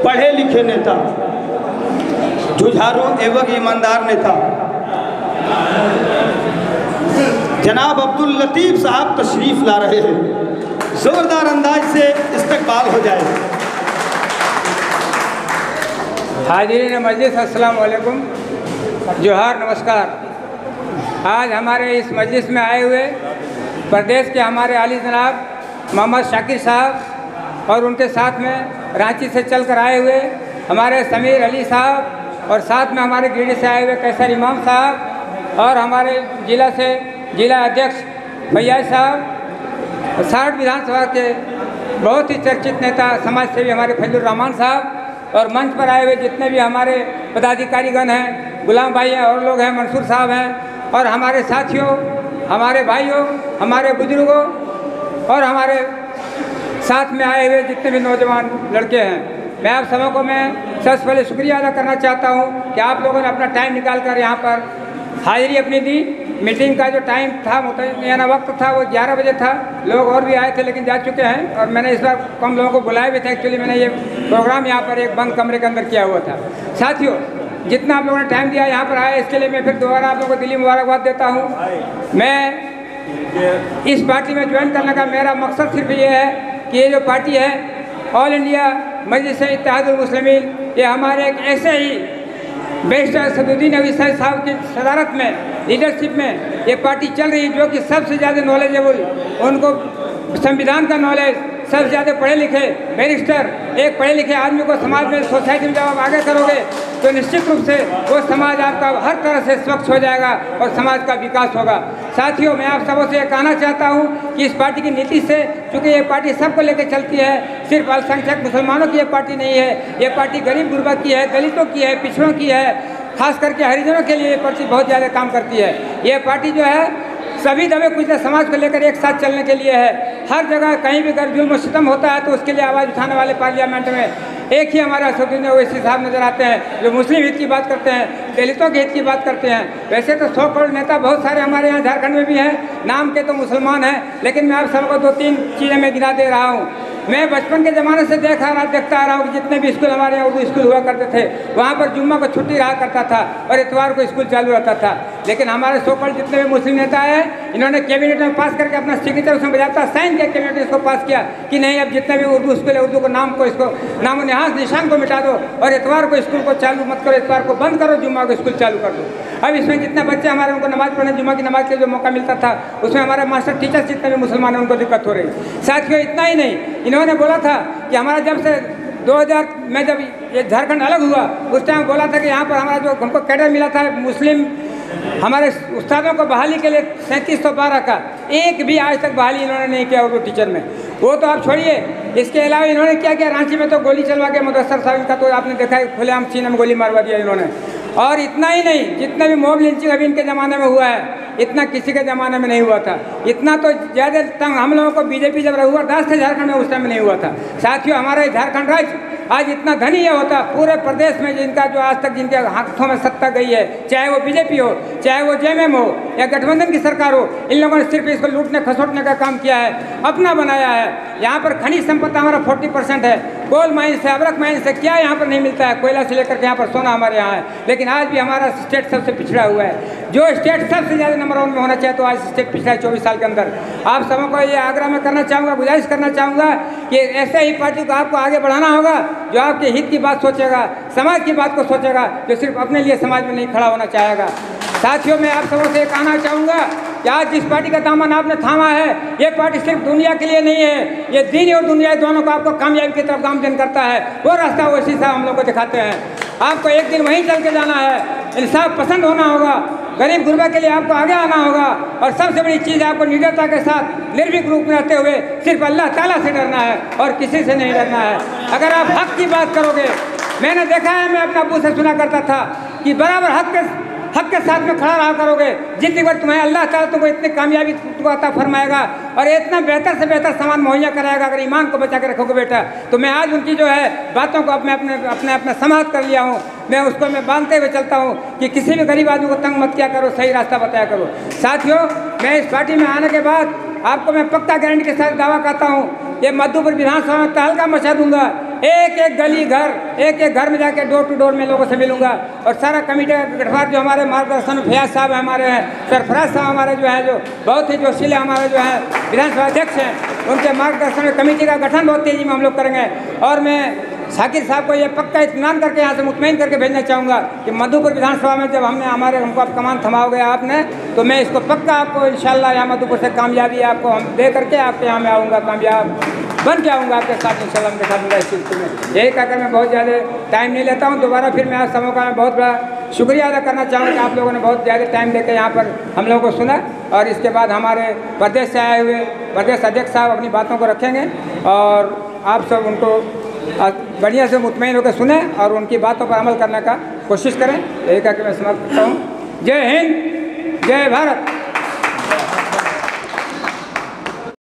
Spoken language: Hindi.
पढ़े लिखे नेता, जुझारू एवं ईमानदार नेता जनाब अब्दुल लतीफ़ साहब तशरीफ़ ला रहे हैं। ज़ोरदार अंदाज से इस्तकबाल हो जाए। हाज़रीन मजलिस, अस्सलाम वालेकुम, जोहार, नमस्कार। आज हमारे इस मजलिस में आए हुए प्रदेश के हमारे आली जनाब मोहम्मद शाकिर साहब और उनके साथ में रांची से चल कर आए हुए हमारे समीर अली साहब और साथ में हमारे गिरिडीह से आए हुए कैसर इमाम साहब और हमारे जिला से जिला अध्यक्ष फैयाज साहब और 60 विधानसभा के बहुत ही चर्चित नेता समाज सेवी हमारे फजलुर रहमान साहब और मंच पर आए हुए जितने भी हमारे पदाधिकारीगण हैं, गुलाम भाई हैं और लोग हैं, मंसूर साहब हैं और हमारे साथियों, हमारे भाइयों, हमारे बुजुर्गों और हमारे साथ में आए हुए जितने भी नौजवान लड़के हैं, मैं आप सबों को सबसे पहले शुक्रिया अदा करना चाहता हूं कि आप लोगों ने अपना टाइम निकाल कर यहाँ पर हाजिरी अपनी दी। मीटिंग का जो टाइम था यानी वक्त था वो 11 बजे था। लोग और भी आए थे लेकिन जा चुके हैं और मैंने इस बार कम लोगों को बुलाए भी थे। एक्चुअली मैंने ये प्रोग्राम यहाँ पर एक बंद कमरे के अंदर किया हुआ था। साथियों, जितना आप लोगों ने टाइम दिया यहाँ पर आए, इसके लिए मैं फिर दोबारा आप लोगों को दिली मुबारकबाद देता हूँ। मैं इस पार्टी में ज्वाइन करने का मेरा मकसद सिर्फ ये है कि ये जो पार्टी है ऑल इंडिया मजलिस-ए-इत्तेहादुल मुस्लिमीन, ये हमारे एक ऐसे ही बैरिस्टर सदुद्दीन अवीसर साहब की सदारत में, लीडरशिप में ये पार्टी चल रही है, जो कि सबसे ज़्यादा नॉलेजेबल, उनको संविधान का नॉलेज, सबसे ज़्यादा पढ़े लिखे बैरिस्टर, एक पढ़े लिखे आदमी को समाज में, सोसाइटी में जब आप आगे करोगे तो निश्चित रूप से वो समाज आपका हर तरह से स्वच्छ हो जाएगा और समाज का विकास होगा। साथियों, मैं आप सबों से कहना चाहता हूँ कि इस पार्टी की नीति से, चूँकि ये पार्टी सबको लेकर चलती है, सिर्फ अल्पसंख्यक मुसलमानों की ये पार्टी नहीं है, ये पार्टी गरीब गुरबा की है, दलितों की है, पिछड़ों की है, खास करके हरिजनों के लिए ये पार्टी बहुत ज़्यादा काम करती है। ये पार्टी जो है सभी दबे कुचले समाज को लेकर एक साथ चलने के लिए है। हर जगह कहीं भी अगर जुल्म सितम होता है तो उसके लिए आवाज़ उठाने वाले पार्लियामेंट में एक ही हमारा असदुद्दीन ओवैसी साहब नजर आते हैं, जो मुस्लिम हित की बात करते हैं, दलितों के हित की बात करते हैं। वैसे तो 100 करोड़ नेता बहुत सारे हमारे यहाँ झारखंड में भी हैं, नाम के तो मुसलमान हैं, लेकिन मैं आप सबको 2-3 चीज़ें मैं गिना दे रहा हूँ। मैं बचपन के ज़माने से देखता आ रहा हूँ कि जितने भी स्कूल हमारे यहाँ उर्दू स्कूल हुआ करते थे, वहाँ पर जुम्मा को छुट्टी रहा करता था और इतवार को स्कूल चालू रहता था। लेकिन हमारे सोकल जितने भी मुस्लिम नेता हैं, इन्होंने कैबिनेट में पास करके अपना सिग्नेचर उसमें बजाता साइन किया, कैबिनेट ने इसको पास किया कि नहीं, अब जितने भी उर्दू स्कूल है उर्दू को नाम को, इसको नामो निशान को मिटा दो और इतवार को स्कूल को चालू मत करो, इतवार को बंद करो, जुम्मा को स्कूल चालू कर दो। अब इसमें जितने बच्चे हमारे उनको नमाज पढ़ने, जुम्मा की नमाज के जो मौका मिलता था, उसमें हमारे मास्टर टीचर्स जितने भी मुसलमान हैं उनको दिक्कत हो रही। साथियों, इतना ही नहीं, इन्होंने बोला था कि हमारा जब से 2000 में जब ये झारखंड अलग हुआ उस टाइम बोला था कि यहाँ पर हमारा जो हमको कैडर मिला था मुस्लिम हमारे उस्तादों को बहाली के लिए 3712 का एक भी आज तक बहाली इन्होंने नहीं किया उर्दू टीचर में। वो तो आप छोड़िए, इसके अलावा इन्होंने क्या किया, रांची में तो गोली चलवा के मुदस्सर साहब का तो आपने देखा है, खुलेआम सीने में गोली मारवा दिया इन्होंने। और इतना ही नहीं, जितना भी मॉब लिंचिंग अभी इनके ज़माने में हुआ है, इतना किसी के ज़माने में नहीं हुआ था। इतना तो ज़्यादा तंग हम लोगों को बीजेपी जब रघुवर थे झारखंड में, उस टाइम में नहीं हुआ था। साथियों, हमारा झारखंड राज्य आज इतना धनी है होता पूरे प्रदेश में, जिनका जो आज तक जिनके हाथों में सत्ता गई है, चाहे वो बीजेपी हो, चाहे वो जेएमएम हो या गठबंधन की सरकार हो, इन लोगों ने सिर्फ इसको लूटने खसोटने का काम किया है, अपना बनाया है। यहाँ पर खनिज संपदा हमारा 40% है, कोल माइन से, अबरक माइन से क्या यहाँ पर नहीं मिलता है, कोयला से लेकर के यहाँ पर सोना हमारे यहाँ है। लेकिन आज भी हमारा स्टेट सबसे पिछड़ा हुआ है। जो स्टेट सबसे ज़्यादा नंबर 1 में होना चाहिए तो आज स्टेट पिछड़ा है 24 साल के अंदर। आप सबों को ये आग्रह में करना चाहूँगा, गुजारिश करना चाहूँगा कि ऐसे ही पार्टी को आपको आगे बढ़ाना होगा जो आपके हित की बात सोचेगा, समाज की बात को सोचेगा, जो सिर्फ अपने लिए समाज में नहीं खड़ा होना चाहेगा। साथियों, मैं आप सबों से कहना चाहूँगा कि आज जिस पार्टी का दामन आपने थामा है, ये पार्टी सिर्फ दुनिया के लिए नहीं है, ये दीन और दुनिया दोनों को आपको कामयाबी की तरफ गामजन करता है। वो रास्ता ओवैसी साहब हम लोग को दिखाते हैं। आपको एक दिन वहीं चल के जाना है, इंसाफ पसंद होना होगा, गरीब गुरबा के लिए आपको आगे आना होगा और सबसे बड़ी चीज़ आपको निडरता के साथ निर्भीक रूप में रहते हुए सिर्फ अल्लाह ताला से डरना है और किसी से नहीं डरना है। अगर आप हक की बात करोगे, मैंने देखा है, मैं अपने अब्बू से सुना करता था कि बराबर हक के साथ में खड़ा रहा करोगे, जितनी बार तुम्हें अल्लाह ताला तुमको इतनी कामयाबी तुमको अता फरमाएगा और इतना बेहतर से बेहतर सामान मुहैया कराएगा अगर ईमान को बचा के रखोगे बेटा। तो मैं आज उनकी जो है बातों को अपने समाप्त कर लिया हूँ। मैं उसको मैं बांधते हुए चलता हूँ कि किसी भी गरीब आदमी को तंग मत किया करो, सही रास्ता बताया करो। साथियों, मैं इस पार्टी में आने के बाद आपको मैं पक्का गारंटी के साथ दावा करता हूँ, ये मधुपुर विधानसभा में तहलका मचा दूंगा। एक एक गली घर, एक एक घर में जाके डोर टू डोर में लोगों से मिलूंगा। और सारा कमेटी का गठबंधन जो हमारे मार्गदर्शन फैयाज साहब हमारे हैं, सरफराज साहब हमारे जो है, जो बहुत ही जोशीले हमारे जो है विधानसभा अध्यक्ष हैं, उनके मार्गदर्शन में कमेटी का गठन बहुत तेजी में हम लोग करेंगे। और मैं शाकिर साहब को ये पक्का इत्मीनान करके यहाँ से मुतमईन करके भेजना चाहूँगा कि मधुपुर विधानसभा में जब हमको आप कमान थमाओगे आपने, तो मैं इसको पक्का आपको इंशाल्लाह यहाँ मधुपुर से कामयाबी आपको हम दे करके आपके यहाँ में आऊँगा, कामयाब बन के आऊँगा आपके साथ इंशाल्लाह के साथ इस चीज़ में। यही कहकर मैं बहुत ज़्यादा टाइम नहीं लेता हूँ। दोबारा फिर मैं आज समूह का मैं बहुत बड़ा शुक्रिया अदा करना चाहूँगा कि आप लोगों ने बहुत ज़्यादा टाइम देकर यहाँ पर हम लोगों को सुना। और इसके बाद हमारे प्रदेश से आए हुए प्रदेश अध्यक्ष साहब अपनी बातों को रखेंगे और आप सब उनको बढ़िया से मुतमईन होकर सुने और उनकी बातों पर अमल करने का कोशिश करें। यही कहकर मैं समाप्त करता हूँ। जय हिंद, जय भारत।